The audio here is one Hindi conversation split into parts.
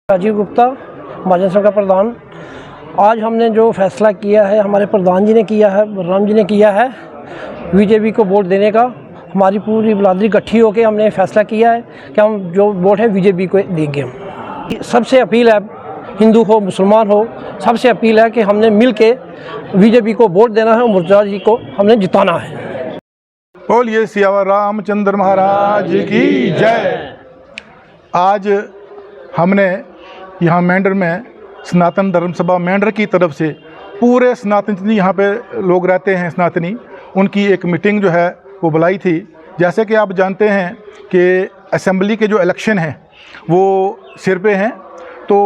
राजीव गुप्ता, महाजन संघ का प्रधान। आज हमने जो फैसला किया है, हमारे प्रधान जी ने किया है, बलराम जी ने किया है, बीजेपी को वोट देने का। हमारी पूरी बिरादरी इकट्ठी होकर हमने फैसला किया है कि हम जो वोट है बीजेपी को देंगे। हम सबसे अपील है, हिंदू हो मुसलमान हो, सबसे अपील है कि हमने मिल के बीजेपी को वोट देना है और मुर्तज़ा जी को हमने जिताना है। बोलिए सियावर रामचंद्र महाराज की जय। आज हमने यहाँ मेंढर में सनातन धर्म सभा मेंढर की तरफ से पूरे सनातनी यहाँ पे लोग रहते हैं सनातनी, उनकी एक मीटिंग जो है वो बुलाई थी। जैसे कि आप जानते हैं कि असेंबली के जो इलेक्शन हैं वो सिर पे हैं, तो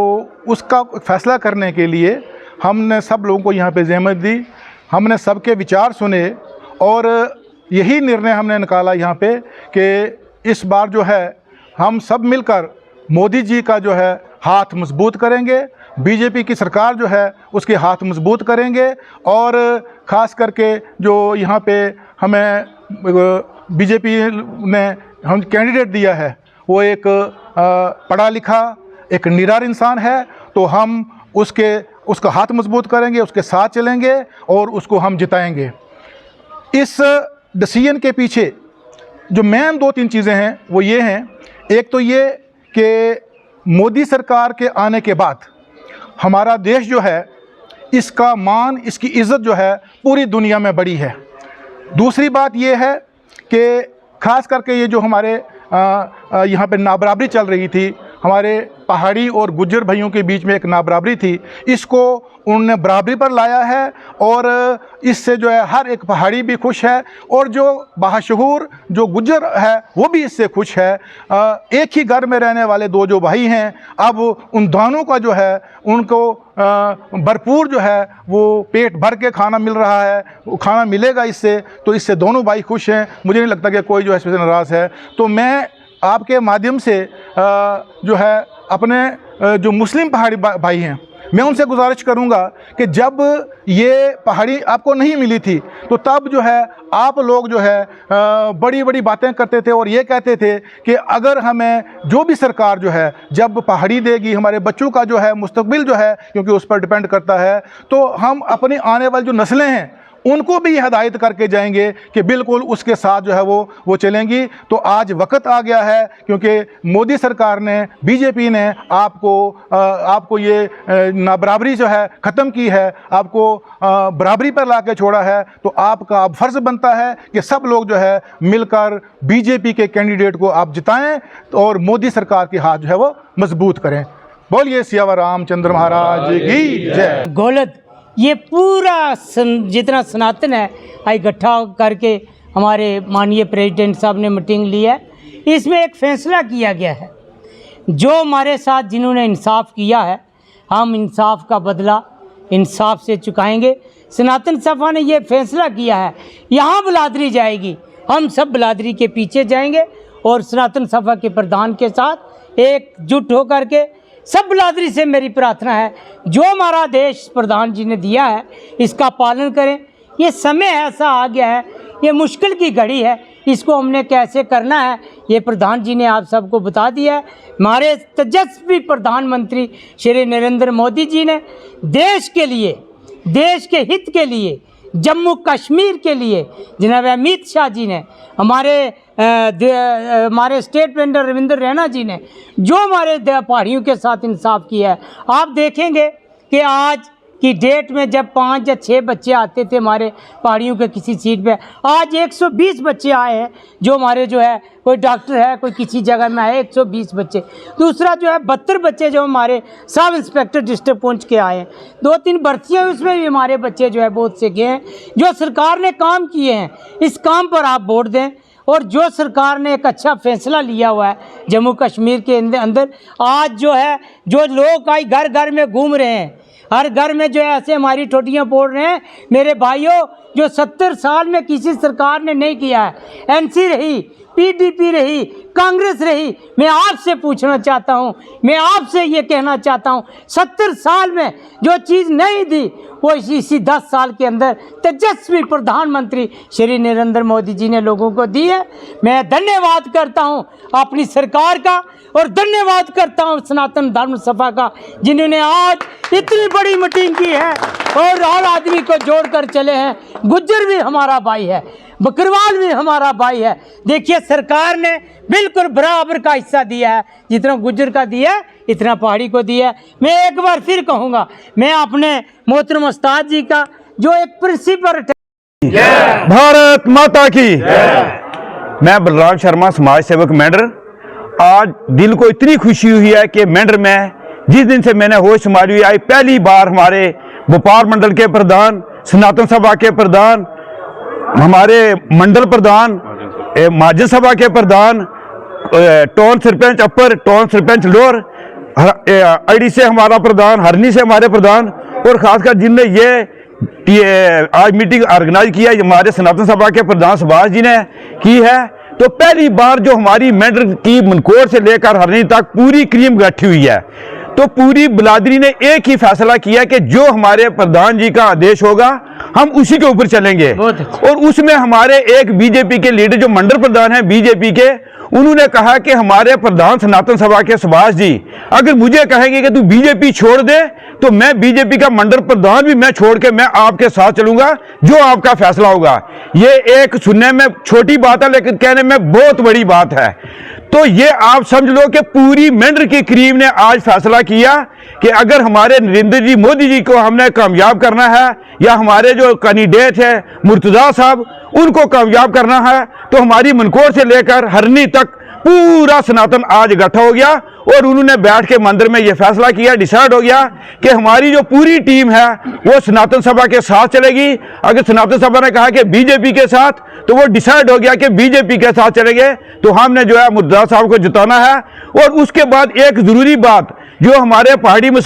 उसका फैसला करने के लिए हमने सब लोगों को यहाँ पे ज़हमत दी, हमने सबके विचार सुने और यही निर्णय हमने निकाला यहाँ पे कि इस बार जो है हम सब मिलकर मोदी जी का जो है हाथ मजबूत करेंगे, बीजेपी की सरकार जो है उसके हाथ मजबूत करेंगे। और ख़ास करके जो यहाँ पे हमें बीजेपी ने हम कैंडिडेट दिया है वो एक पढ़ा लिखा एक निडर इंसान है, तो हम उसका हाथ मजबूत करेंगे, उसके साथ चलेंगे और उसको हम जिताएंगे। इस डिसीजन के पीछे जो मेन 2-3 चीज़ें हैं वो ये हैं, एक तो ये कि मोदी सरकार के आने के बाद हमारा देश जो है इसका मान, इसकी इज़्ज़त जो है पूरी दुनिया में बढ़ी है। दूसरी बात ये है कि ख़ास करके ये जो हमारे यहाँ पे नाबराबरी चल रही थी, हमारे पहाड़ी और गुज्जर भाइयों के बीच में एक नाबराबरी थी, इसको उन्होंने बराबरी पर लाया है और इससे जो है हर एक पहाड़ी भी खुश है और जो बाशऊर जो गुज्जर है वो भी इससे खुश है। एक ही घर में रहने वाले 2 जो भाई हैं, अब उन दोनों का जो है उनको भरपूर जो है वो पेट भर के खाना मिल रहा है, वो खाना मिलेगा इससे, तो इससे दोनों भाई खुश हैं। मुझे नहीं लगता कि कोई जो है इसमें नाराज़ है। तो मैं आपके माध्यम से जो है अपने जो मुस्लिम पहाड़ी भाई हैं मैं उनसे गुजारिश करूंगा कि जब ये पहाड़ी आपको नहीं मिली थी तो तब जो है आप लोग जो है बड़ी बड़ी बातें करते थे और ये कहते थे कि अगर हमें जो भी सरकार जो है जब पहाड़ी देगी, हमारे बच्चों का जो है मुस्तकबिल जो है क्योंकि उस पर डिपेंड करता है, तो हम अपनी आने वाली जो नस्लें हैं उनको भी हिदायत करके जाएंगे कि बिल्कुल उसके साथ जो है वो चलेंगी। तो आज वक्त आ गया है क्योंकि मोदी सरकार ने, बीजेपी ने आपको ये नाबराबरी जो है ख़त्म की है, आपको बराबरी पर ला के छोड़ा है, तो आपका अब फ़र्ज़ बनता है कि सब लोग जो है मिलकर बीजेपी के कैंडिडेट को आप जिताएं और मोदी सरकार के हाथ जो है वो मजबूत करें। बोलिए सियावर रामचंद्र महाराज की जय। गौलत ये पूरा जितना सनातन है इकट्ठा करके हमारे माननीय प्रेसिडेंट साहब ने मीटिंग ली है। इसमें एक फ़ैसला किया गया है, जो हमारे साथ जिन्होंने इंसाफ किया है हम इंसाफ का बदला इंसाफ से चुकाएंगे। सनातन सभा ने ये फैसला किया है, यहाँ बिरादरी जाएगी, हम सब बिरादरी के पीछे जाएंगे और सनातन सभा के प्रधान के साथ एकजुट होकर के सब बिरादरी से मेरी प्रार्थना है जो हमारा देश प्रधान जी ने दिया है इसका पालन करें। ये समय ऐसा आ गया है, ये मुश्किल की घड़ी है, इसको हमने कैसे करना है ये प्रधान जी ने आप सबको बता दिया है। हमारे तेजस्वी प्रधानमंत्री श्री नरेंद्र मोदी जी ने देश के लिए, देश के हित के लिए, जम्मू कश्मीर के लिए जनाब अमित शाह जी ने, हमारे स्टेट वेंडर रविंद्र रैना जी ने जो हमारे पहाड़ियों के साथ इंसाफ किया है। आप देखेंगे कि आज की डेट में जब 5 या 6 बच्चे आते थे हमारे पहाड़ियों के किसी सीट पे, आज 120 बच्चे आए हैं। जो हमारे जो है कोई डॉक्टर है, कोई किसी जगह में आए 120 बच्चे। दूसरा जो है 72 बच्चे जो हमारे सब इंस्पेक्टर डिस्ट्रिक्ट पहुंच के आए हैं। 2-3 भर्तियाँ उसमें भी हमारे बच्चे जो है बहुत से गए हैं। जो सरकार ने काम किए हैं इस काम पर आप वोट दें। और जो सरकार ने एक अच्छा फैसला लिया हुआ है जम्मू कश्मीर के अंदर, आज जो है जो लोग आई घर घर में घूम रहे हैं, हर घर में जो है ऐसे हमारी ठोटियाँ फोड़ रहे हैं। मेरे भाइयों, जो 70 साल में किसी सरकार ने नहीं किया है, एनसी रही पीडीपी रही, कांग्रेस रही, मैं आपसे पूछना चाहता हूं, मैं आपसे ये कहना चाहता हूं, 70 साल में जो चीज़ नहीं दी वो इसी 10 साल के अंदर तेजस्वी प्रधानमंत्री श्री नरेंद्र मोदी जी ने लोगों को दी है। मैं धन्यवाद करता हूं अपनी सरकार का और धन्यवाद करता हूं सनातन धर्म सभा का, जिन्होंने आज इतनी बड़ी मीटिंग की है और हर आदमी को जोड़कर चले हैं। गुज्जर भी हमारा भाई है, बकरवाल भी हमारा भाई है। देखिए सरकार ने बिल्कुल बराबर का हिस्सा दिया है, जितना गुज्जर का दिया है इतना पहाड़ी को दिया है। मैं एक बार फिर कहूँगा, मैं अपने मोहतरम उस्ताद जी का जो एक प्रिंसिपल, भारत माता की। मैं बलराम शर्मा, समाज सेवक मेंढर। आज दिल को इतनी खुशी हुई है कि मेंढर में जिस दिन से मैंने होश संभाली आई, पहली बार हमारे व्यापार मंडल के प्रधान, सनातन सभा के प्रधान, हमारे मंडल प्रधान, महाजन सभा के प्रधान, टाउन सरपंच अपर, टाउन सरपंच लोअर, अड़ी से हमारा प्रधान, हरनी से हमारे प्रधान, और खासकर जिनने ये आज मीटिंग ऑर्गेनाइज किया हमारे सनातन सभा के प्रधान सुभाष जी ने की है। तो पहली बार जो हमारी मेंढर की मनकोर से लेकर हरनी तक पूरी क्रीम इकट्ठी हुई है, तो पूरी बिरादरी ने एक ही फैसला किया कि जो हमारे प्रधान जी का आदेश होगा हम उसी के ऊपर चलेंगे। और उसमें हमारे एक बीजेपी के लीडर जो मंडल प्रधान हैं बीजेपी के, उन्होंने कहा कि हमारे प्रधान सनातन सभा के सुभाष जी अगर मुझे कहेंगे कि तू बीजेपी छोड़ दे तो मैं बीजेपी का मंडल प्रधान भी मैं छोड़ के मैं आपके साथ चलूंगा, जो आपका फैसला होगा। ये एक सुनने में छोटी बात है लेकिन कहने में बहुत बड़ी बात है। तो ये आप समझ लो कि पूरी मेंढर की क्रीम ने आज फैसला किया कि अगर हमारे नरेंद्र जी मोदी जी को हमने कामयाब करना है, या हमारे जो कैंडिडेट है मुर्तजा साहब उनको कामयाब करना है, तो हमारी मनकोर से लेकर हरनी तक पूरा सनातन आज इकट्ठा हो गया। और उन्होंने बैठ के मंदिर में यह फैसला किया, डिसाइड हो गया कि हमारी जो पूरी टीम है वो सनातन सभा के साथ चलेगी। अगर सनातन सभा ने कहा कि बीजेपी के साथ, तो वो डिसाइड हो गया कि बीजेपी के साथ चलेंगे। तो हमने जो है मुर्तजा साहब को जिताना है। और उसके बाद एक जरूरी बात जो हमारे पहाड़ी में